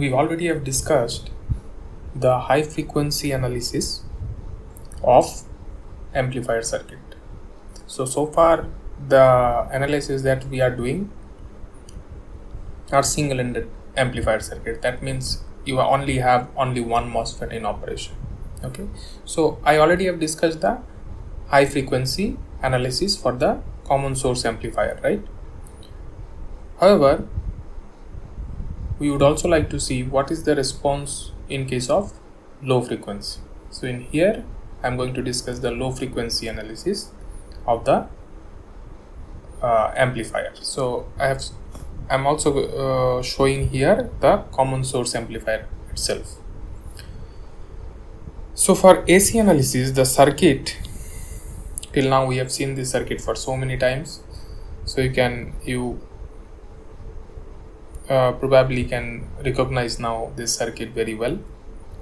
we already have discussed the high frequency analysis of amplifier circuit. So far the analysis that we are doing are single-ended amplifier circuit. That means you only have one MOSFET in operation. Okay, so I already have discussed the high frequency analysis for the common source amplifier, right? However, we would also like to see what is the response in case of low frequency. So in here I'm going to discuss the low frequency analysis of the amplifier. So I'm also showing here the common source amplifier itself. So for AC analysis, the circuit, till now we have seen this circuit for so many times, so you probably can recognize now this circuit very well,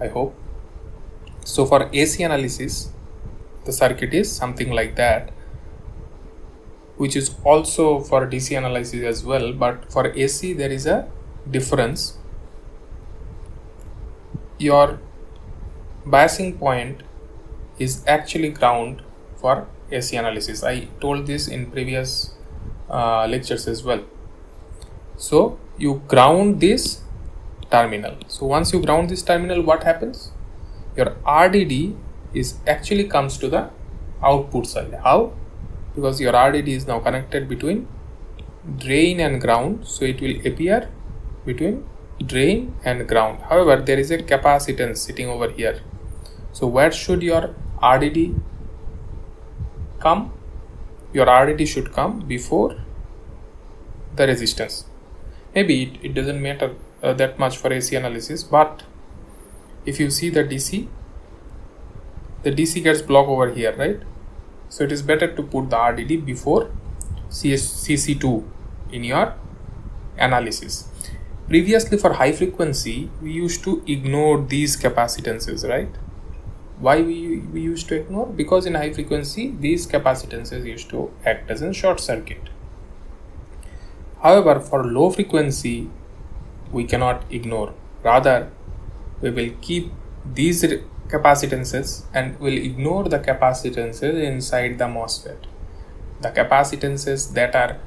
I hope. So for AC analysis, the circuit is something like that, which is also for DC analysis as well, but for AC there is a difference. Your biasing point is actually ground for AC analysis. I told this in previous lectures as well. So you ground this terminal. So once you ground this terminal, what happens? Your RDD is actually comes to the output side. How? Because your RDD is now connected between drain and ground, so it will appear between drain and ground. However, there is a capacitance sitting over here. So where should your RDD come? Your RDD should come before the resistance. Maybe it doesn't matter that much for AC analysis, but if you see the DC gets blocked over here, right? So it is better to put the RDD before CC2 in your analysis. Previously for high frequency, we used to ignore these capacitances, right? Why we used to ignore? Because in high frequency, these capacitances used to act as a short circuit. However, for low frequency, we cannot ignore. Rather, we will keep these capacitances and will ignore the capacitances inside the MOSFET. The capacitances that are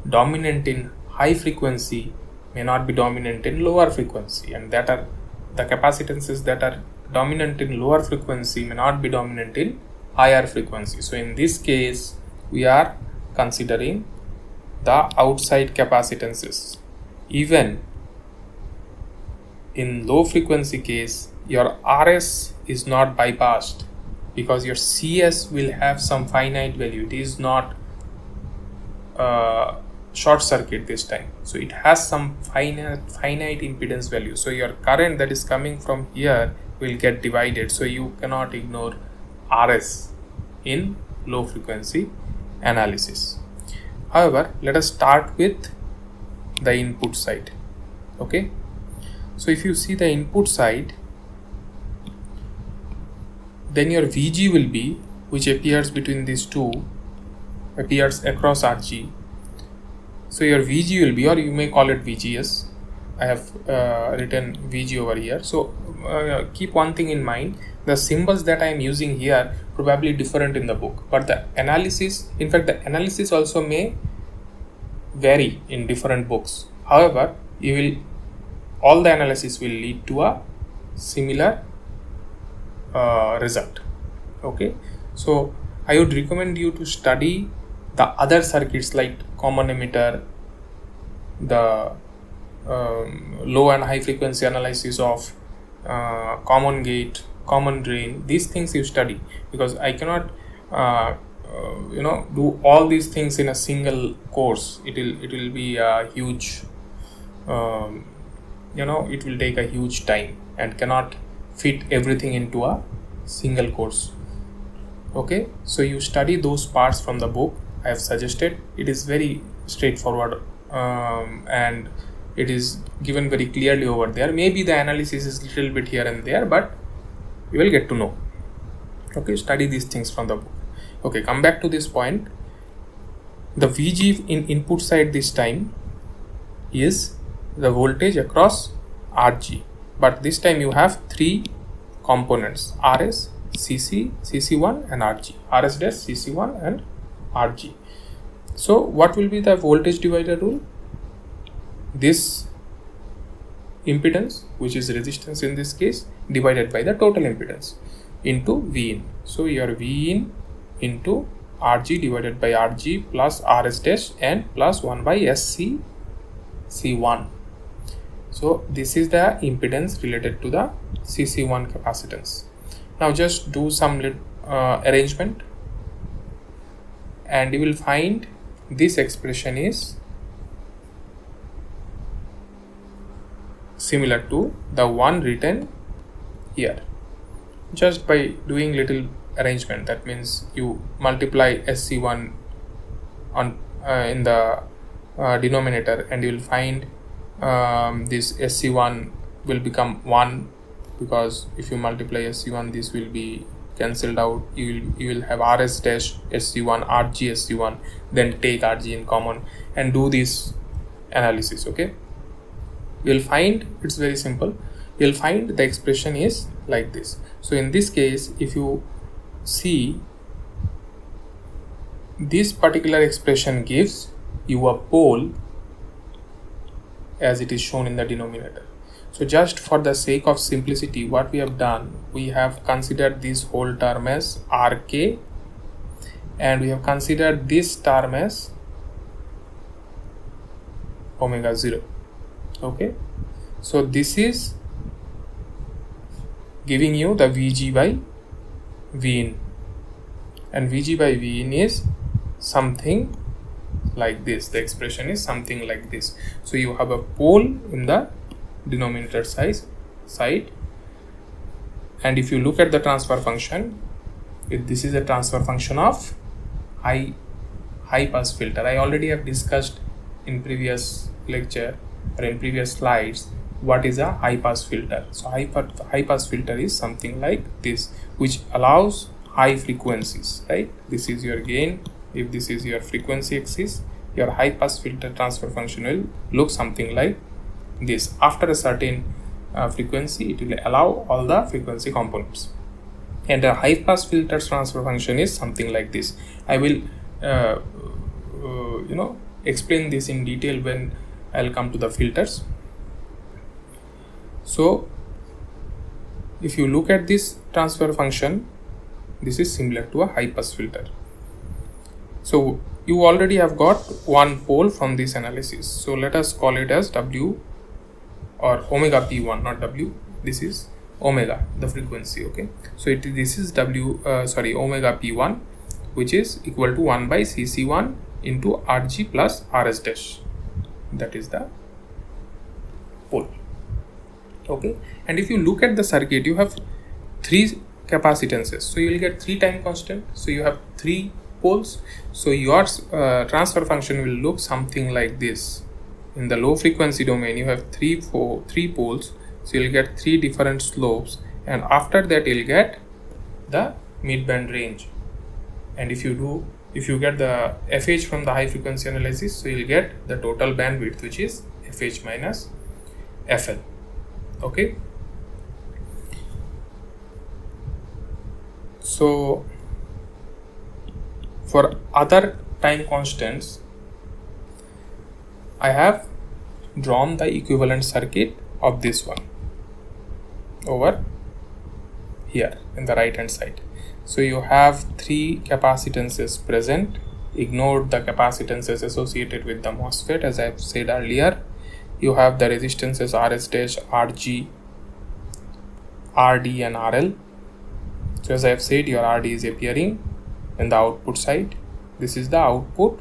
dominant in high frequency may not be dominant in lower frequency, and the capacitances that are dominant in lower frequency may not be dominant in higher frequency. So in this case, we are considering the outside capacitances. Even in low frequency case, your RS is not bypassed because your CS will have some finite value. It is not short circuit this time, so it has some finite impedance value. So your current that is coming from here will get divided, so you cannot ignore RS in low frequency analysis. However, let us start with the input side. Okay, so if you see the input side, then your VG will be, which appears between these two, appears across RG. So your VG will be, or you may call it VGS. I have written VG over here. So keep one thing in mind: the symbols that I am using here probably different in the book, but the analysis, in fact the analysis also may vary in different books. However, all the analysis will lead to a similar result. Okay, so I would recommend you to study the other circuits like common emitter, the low and high frequency analysis of common gate, common drain. These things you study, because I cannot do all these things in a single course. It will be a huge it will take a huge time and cannot fit everything into a single course. Okay, so you study those parts from the book I have suggested. It is very straightforward and it is given very clearly over there. Maybe the analysis is a little bit here and there, but you will get to know. Okay, study these things from the book. Okay, come back to this point. The VG in input side this time is the voltage across RG. but this time you have three components: RS, CC, CC1 and RG. RS dash, CC1 and RG. So what will be the voltage divider rule? This impedance, which is resistance in this case, divided by the total impedance into Vin. So your Vin into RG divided by RG plus RS dash and plus 1 by SC C1. So this is the impedance related to the CC1 capacitance. Now just do some arrangement and you will find this expression is similar to the one written here. Just by doing little arrangement, that means you multiply SC1 on in the denominator and you will find this SC1 will become 1, because if you multiply SC1 this will be cancelled out. You will have RS dash SC1 RG SC1, then take RG in common and do this analysis. Okay, you will find it's very simple. You will find the expression is like this. So in this case, if you see, this particular expression gives you a pole as it is shown in the denominator. So just for the sake of simplicity, what we have done, we have considered this whole term as RK and we have considered this term as omega 0. Okay, so this is giving you the Vg by Vin, and Vg by Vin is something like this. The expression is something like this. So you have a pole in the denominator side, and if you look at the transfer function, this is a transfer function of high pass filter. I already have discussed in previous lecture or in previous slides what is a high pass filter. So high pass filter is something like this, which allows high frequencies, right? This is your gain. If this is your frequency axis, your high pass filter transfer function will look something like this. After a certain frequency, it will allow all the frequency components, and a high pass filter transfer function is something like this. I will explain this in detail when I'll come to the filters. So if you look at this transfer function, this is similar to a high pass filter. So you already have got one pole from this analysis. So let us call it as W or omega P1, not W. This is omega, the frequency. Okay, so this is omega P1, which is equal to 1 by CC1 into RG plus RS dash. That is the pole. Okay, and if you look at the circuit, you have three capacitances, so you will get 3 time constant. So you have 3 poles. So your transfer function will look something like this. In the low frequency domain, you have 3 poles, so you'll get 3 different slopes, and after that you'll get the mid-band range. And if you get the FH from the high frequency analysis, so you'll get the total bandwidth, which is FH minus FL. Okay, so for other time constants, I have drawn the equivalent circuit of this one over here in the right hand side. So you have 3 capacitances present. Ignore the capacitances associated with the MOSFET, as I have said earlier. You have the resistances RS dash, RG, RD and RL. So as I have said, your RD is appearing in the output side. This is the output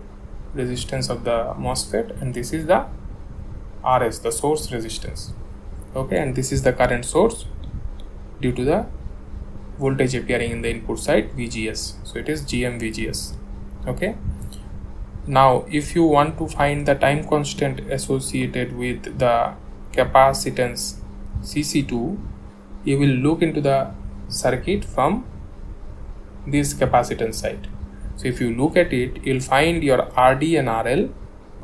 resistance of the MOSFET, and this is the RS, the source resistance. Okay, and this is the current source due to the voltage appearing in the input side, VGS. So it is GM VGS. Okay, now if you want to find the time constant associated with the capacitance CC2, you will look into the circuit from this capacitance side. So if you look at it, you'll find your RD and RL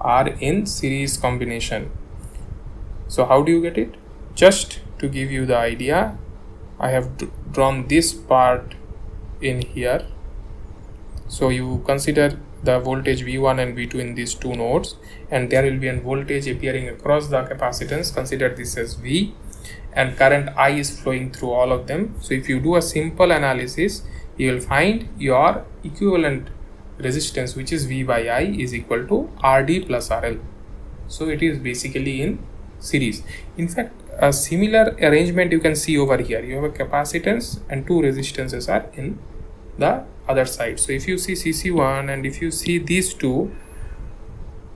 are in series combination. So how do you get it? Just to give you the idea, I have drawn this part in here. So you consider the voltage V1 and V2 in these two nodes, and there will be a voltage appearing across the capacitance. Consider this as V, and current I is flowing through all of them. So if you do a simple analysis, you will find your equivalent resistance, which is V by I, is equal to RD plus RL. So it is basically in series. In fact, a similar arrangement you can see over here. You have a capacitance and two resistances are in the other side. So if you see CC1 and if you see these two,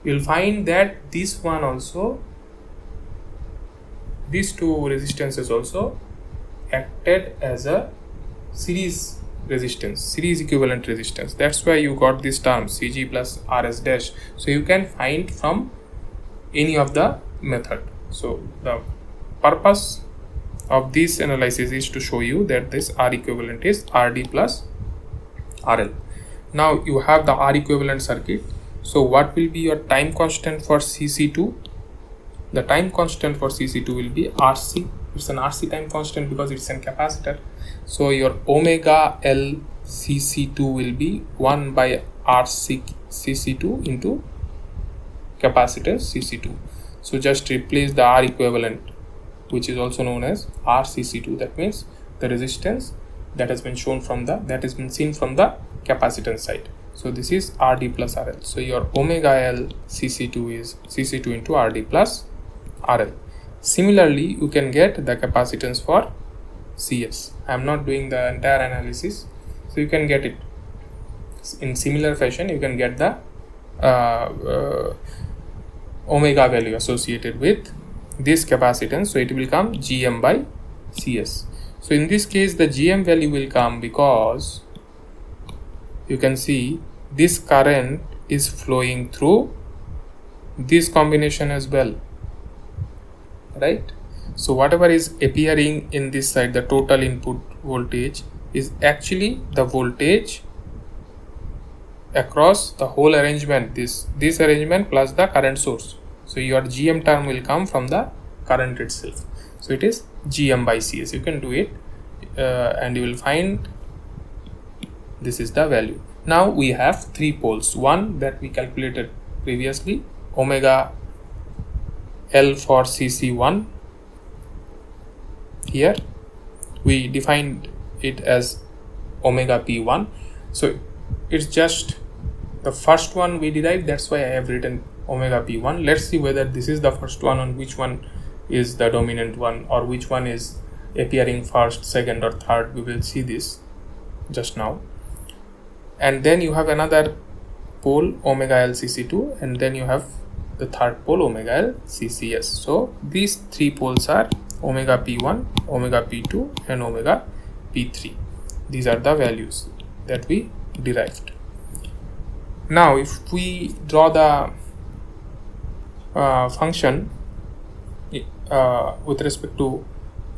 you'll find that this one also, these two resistances also acted as a series resistance, series equivalent resistance. That's why you got this term CG plus RS dash. So you can find from any of the method. So the purpose of this analysis is to show you that this R equivalent is RD plus RL. Now you have the R equivalent circuit. So what will be your time constant for CC2? The time constant for CC2 will be RC. It's an RC time constant because it's a capacitor. So your omega L CC2 will be 1 by RC CC2 into capacitance CC2. So just replace the R equivalent, which is also known as RCC2. That means the resistance that has been seen from the capacitance side. So this is RD plus RL. So your omega L CC2 is CC2 into RD plus RL. Similarly, you can get the capacitance for CS. I am not doing the entire analysis, so you can get it in similar fashion. You can get the omega value associated with this capacitance. So it will come GM by CS. So in this case, the GM value will come because you can see this current is flowing through this combination as well, right? So whatever is appearing in this side, the total input voltage, is actually the voltage across the whole arrangement, this arrangement plus the current source. So your GM term will come from the current itself. So it is GM by CS. You can do it and you will find this is the value. Now we have three poles. One that we calculated previously, omega L for CC1. Here we defined it as omega P1. So it's just the first one we derived. That's why I have written omega P1. Let's see whether this is the first one and which one is the dominant one, or which one is appearing first, second or third. We will see this just now. And then you have another pole omega L CC2, and then you have the third pole omega L CCS. So these three poles are omega P1, omega P2 and omega P3. These are the values that we derived. Now if we draw the function with respect to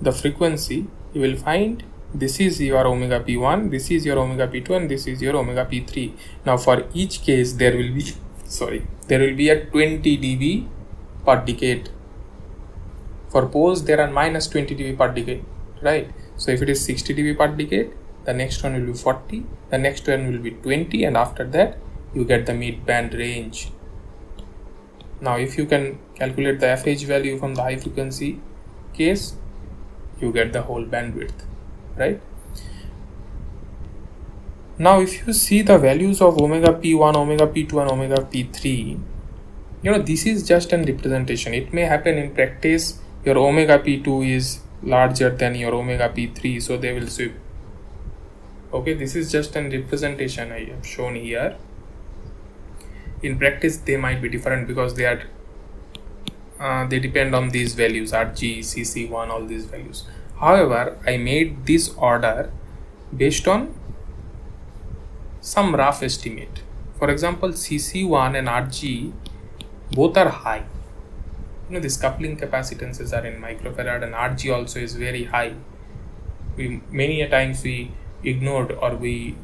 the frequency, you will find this is your omega P1, this is your omega P2 and this is your omega P3. Now for each case there will be a 20 dB per decade. For poles there are minus 20 dB per decade, right? So if it is 60 dB per decade, the next one will be 40, the next one will be 20, and after that you get the mid band range. Now if you can calculate the FH value from the high frequency case, you get the whole bandwidth, right? Now if you see the values of omega P1, omega P2 and omega P3, this is just an representation. It may happen in practice your omega P2 is larger than your omega P3, so they will sweep. Okay, this is just an representation I have shown here. In practice they might be different because they depend on these values, RG, CC1, all these values. However, I made this order based on some rough estimate. For example, CC1 and RG both are high. These coupling capacitances are in microfarad, and RG also is very high. Many a times we ignored or we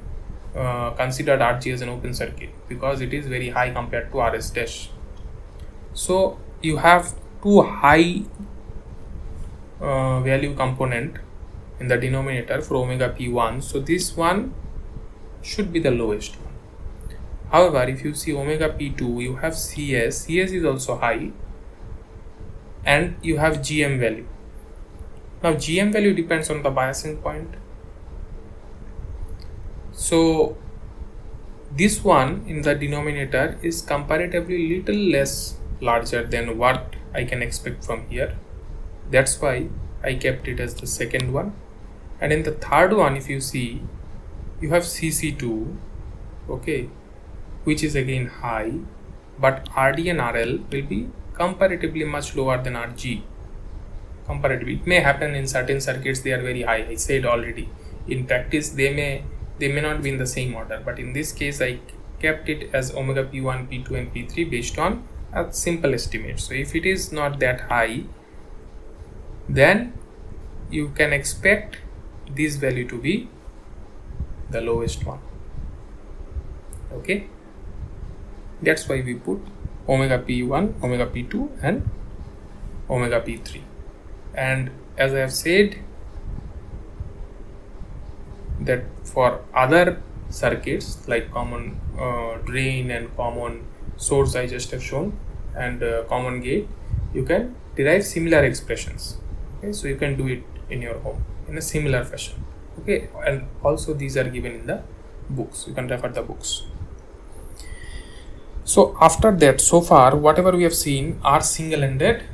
considered RG as an open circuit because it is very high compared to RS dash. So you have two high value component in the denominator for omega p1, so this one should be the lowest one. However, if you see omega p2, you have CS is also high, and you have GM value. Now GM value depends on the biasing point. So this one in the denominator is comparatively little less larger than what I can expect from here. That's why I kept it as the second one. And in the third one, if you see, you have CC2, okay, which is again high, but RD and RL will be comparatively much lower than RG. Comparatively, it may happen in certain circuits they are very high. I said already. In practice, they may not be in the same order, but in this case I kept it as omega p1, p2 and p3 based on a simple estimate. So if it is not that high, then you can expect this value to be the lowest one. Okay, that's why we put omega p1, omega p2 and omega p3. And as I have said, that for other circuits like common drain and common source I just have shown, and common gate, you can derive similar expressions. Okay, so you can do it in your home in a similar fashion. Okay, and also these are given in the books. You can refer the books. So after that, so far whatever we have seen are single-ended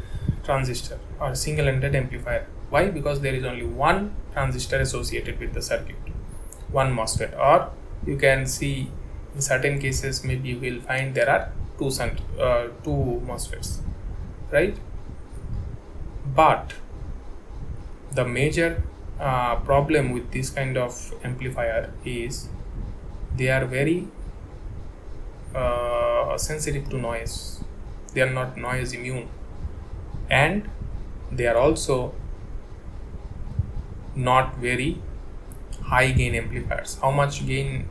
transistor or single-ended amplifier. Why? Because there is only one transistor associated with the circuit, one MOSFET, or you can see in certain cases maybe you will find there are two MOSFETs, right? But the major problem with this kind of amplifier is they are very sensitive to noise. They are not noise immune, and they are also not very high gain amplifiers. How much gain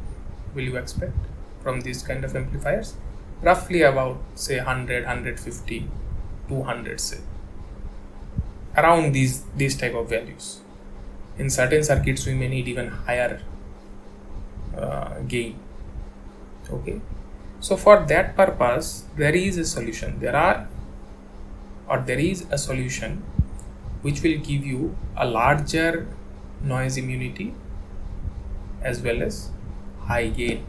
will you expect from these kind of amplifiers? Roughly about say 100, 150, 200, say around these type of values. In certain circuits we may need even higher gain. Okay, so for that purpose there is a solution. There is a solution which will give you a larger noise immunity as well as high gain.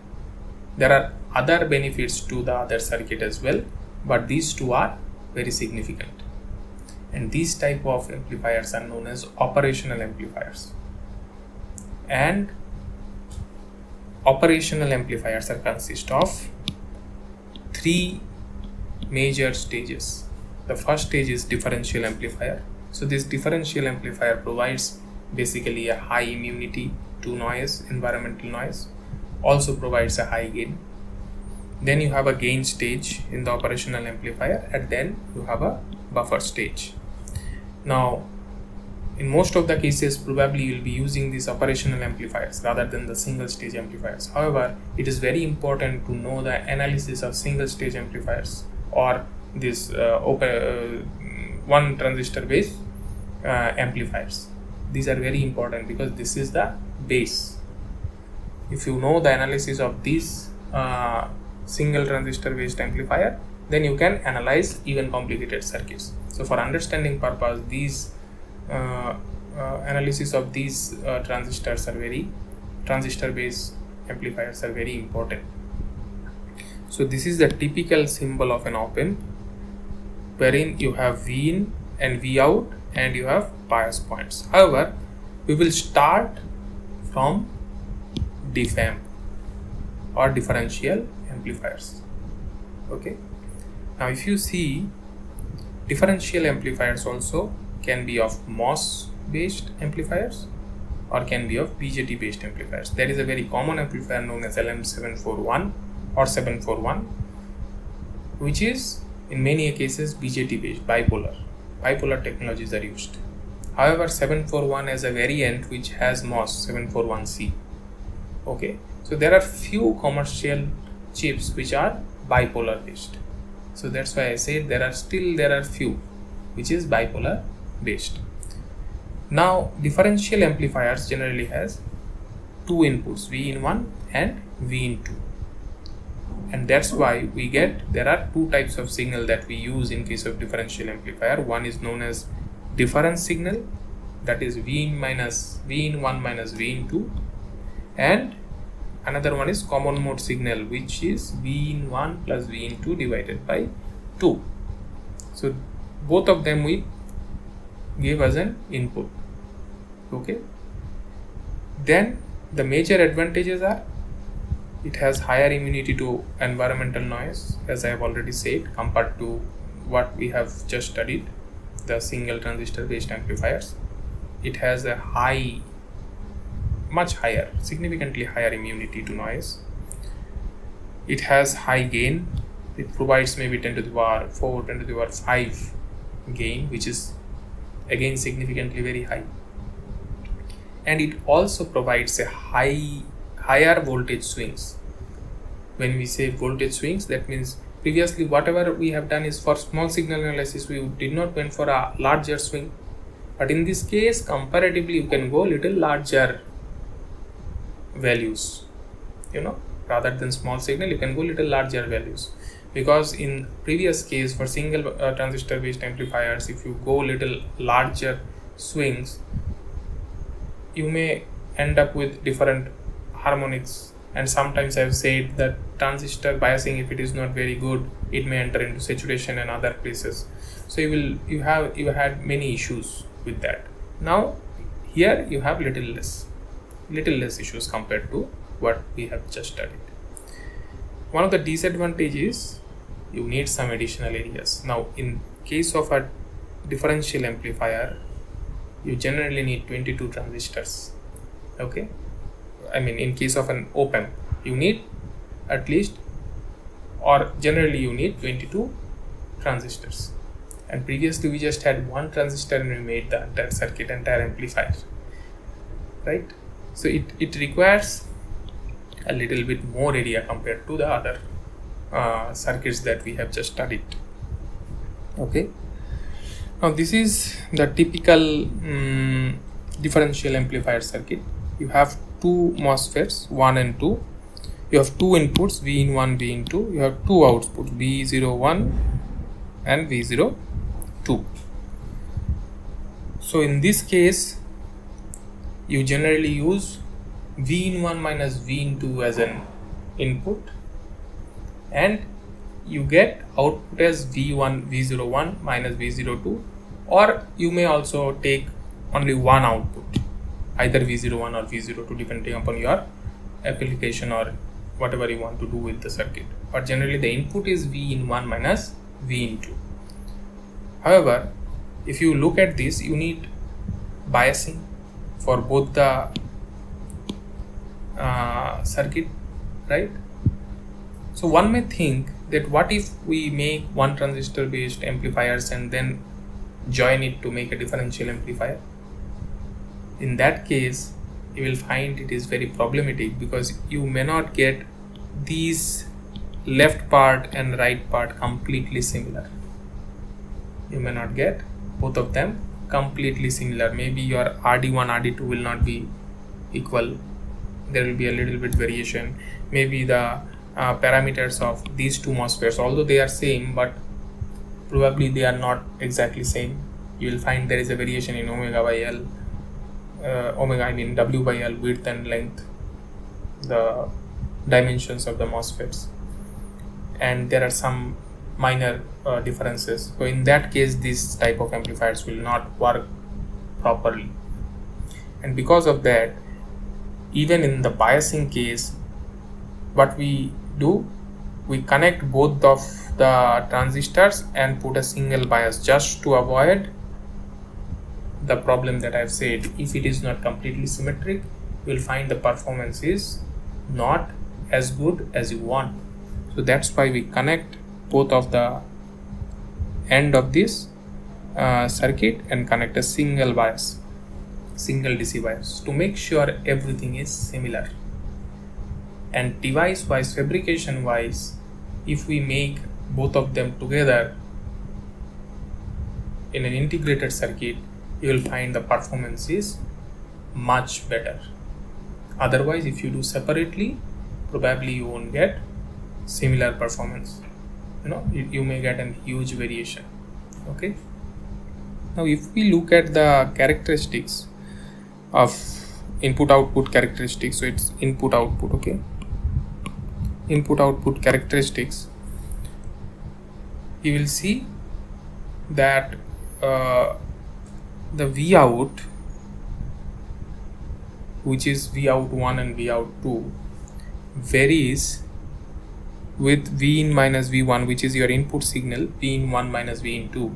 There are other benefits to the other circuit as well, but these two are very significant. And these type of amplifiers are known as operational amplifiers. And operational amplifiers are consist of three major stages. The first stage is differential amplifier. So this differential amplifier provides basically a high immunity to noise, environmental noise, also provides a high gain. Then you have a gain stage in the operational amplifier, and then you have a buffer stage. Now in most of the cases probably you will be using these operational amplifiers rather than the single stage amplifiers. However, it is very important to know the analysis of single stage amplifiers or this one transistor based amplifiers. These are very important because this is the base. If you know the analysis of these single transistor based amplifier, then you can analyze even complicated circuits. So for understanding purpose, these analysis of these transistor based amplifiers are very important. So this is the typical symbol of an op-amp, wherein you have V in and V out and you have bias points. However, we will start from DFAM or differential amplifiers. Okay, now if you see, differential amplifiers also can be of MOS based amplifiers or can be of BJT based amplifiers. There is a very common amplifier known as LM741 or 741, which is in many cases BJT based, bipolar technologies are used. However, 741 has a variant which has MOS 741C. Okay, so there are few commercial chips which are bipolar based. So that's why I said there are few which is bipolar based. Now differential amplifiers generally has two inputs, V in 1 and V in 2, and that's why we get there are two types of signal that we use in case of differential amplifier. One is known as difference signal, that is V in 1 minus V in 2, and another one is common mode signal, which is V in 1 plus V in 2 divided by 2. So both of them we give as an input. Okay, then the major advantages are it has higher immunity to environmental noise, as I have already said, compared to what we have just studied, the single transistor based amplifiers. It has a much higher, significantly higher immunity to noise. It has high gain. It provides maybe 10 to the power 4, 10 to the power 5 gain, which is again significantly very high. And it also provides a higher voltage swings. When we say voltage swings, that means previously whatever we have done is for small signal analysis, we did not went for a larger swing, but in this case comparatively you can go little larger values, rather than small signal you can go little larger values, because in previous case for single transistor based amplifiers, if you go little larger swings, you may end up with different harmonics, and sometimes I've said that transistor biasing, if it is not very good, it may enter into saturation and other places. So you had many issues with that. Now here you have little less issues compared to what we have just studied. One of the disadvantages is you need some additional areas. Now in case of a differential amplifier, you generally need 22 transistors. Okay, I mean in case of an op-amp you need at least, or generally you need 22 transistors, and previously we just had one transistor and we made the entire circuit, entire amplifier, right? So it requires a little bit more area compared to the other circuits that we have just studied. Okay, now this is the typical differential amplifier circuit. You have two MOSFETs, 1 and 2. You have two inputs, V in 1, V in 2. You have two outputs, V01 and V02. So in this case, you generally use V in 1 minus V in 2 as an input, and you get output as V01 minus V02, or you may also take only one output, either V01 or V02, depending upon your application or whatever you want to do with the circuit. But generally the input is V in 1 minus V in 2. However, if you look at this, you need biasing for both the circuit, right? So one may think that what if we make one transistor based amplifiers and then join it to make a differential amplifier? In that case, you will find it is very problematic, because you may not get these left part and right part completely similar. You may not get both of them completely similar. Maybe your RD1, RD2 will not be equal. There will be a little bit variation. Maybe the parameters of these two MOSFETs, although they are same, but probably they are not exactly same. You will find there is a variation in omega by L, W by L, width and length, the dimensions of the MOSFETs, and there are some minor differences. So in that case, this type of amplifiers will not work properly, and because of that, even in the biasing case, what we do, we connect both of the transistors and put a single bias just to avoid the problem that I've said. If it is not completely symmetric, you will find the performance is not as good as you want. So that's why we connect both of the end of this circuit and connect a single bias, single DC bias, to make sure everything is similar. And device wise, fabrication wise, if we make both of them together in an integrated circuit, you will find the performance is much better. Otherwise, if you do separately, probably you won't get similar performance. You may get a huge variation. Okay. Now, if we look at the characteristics of input-output characteristics, so it's input-output. Okay. Input-output characteristics. You will see that the Vout, which is Vout1 and Vout2, varies with Vin minus V1, which is your input signal, Vin1 minus Vin2,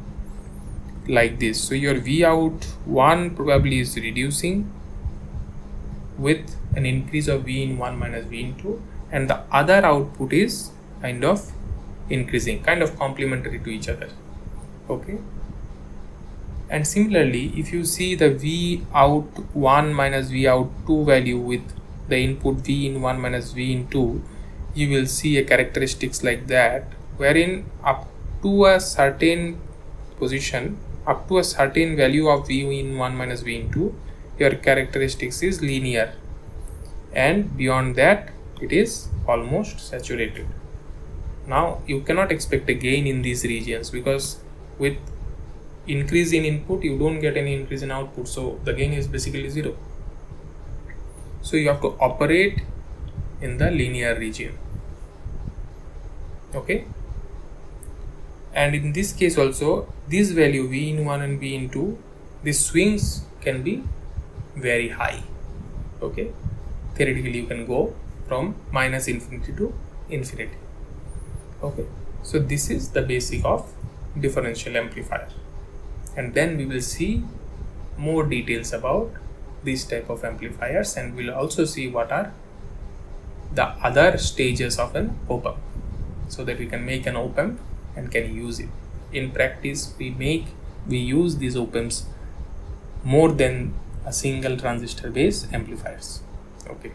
like this. So your Vout1 probably is reducing with an increase of Vin1 minus Vin2, and the other output is kind of increasing, kind of complementary to each other. Okay. And similarly, if you see the Vout1 minus Vout2 value with the input Vin1 minus Vin2, you will see a characteristics like that, wherein up to a certain position, up to a certain value of Vin1 minus Vin2, your characteristics is linear, and beyond that it is almost saturated. Now you cannot expect a gain in these regions, because with increase in input you don't get any increase in output, so the gain is basically zero. So you have to operate in the linear region. Okay. And in this case also, this value Vin1 and Vin2, these swings can be very high. Okay. Theoretically you can go from minus infinity to infinity. Okay. So this is the basic of differential amplifier, and then we will see more details about these type of amplifiers, and we'll also see what are the other stages of an op-amp, so that we can make an op-amp and can use it. In practice, we use these op-amps more than a single transistor based amplifiers. Okay.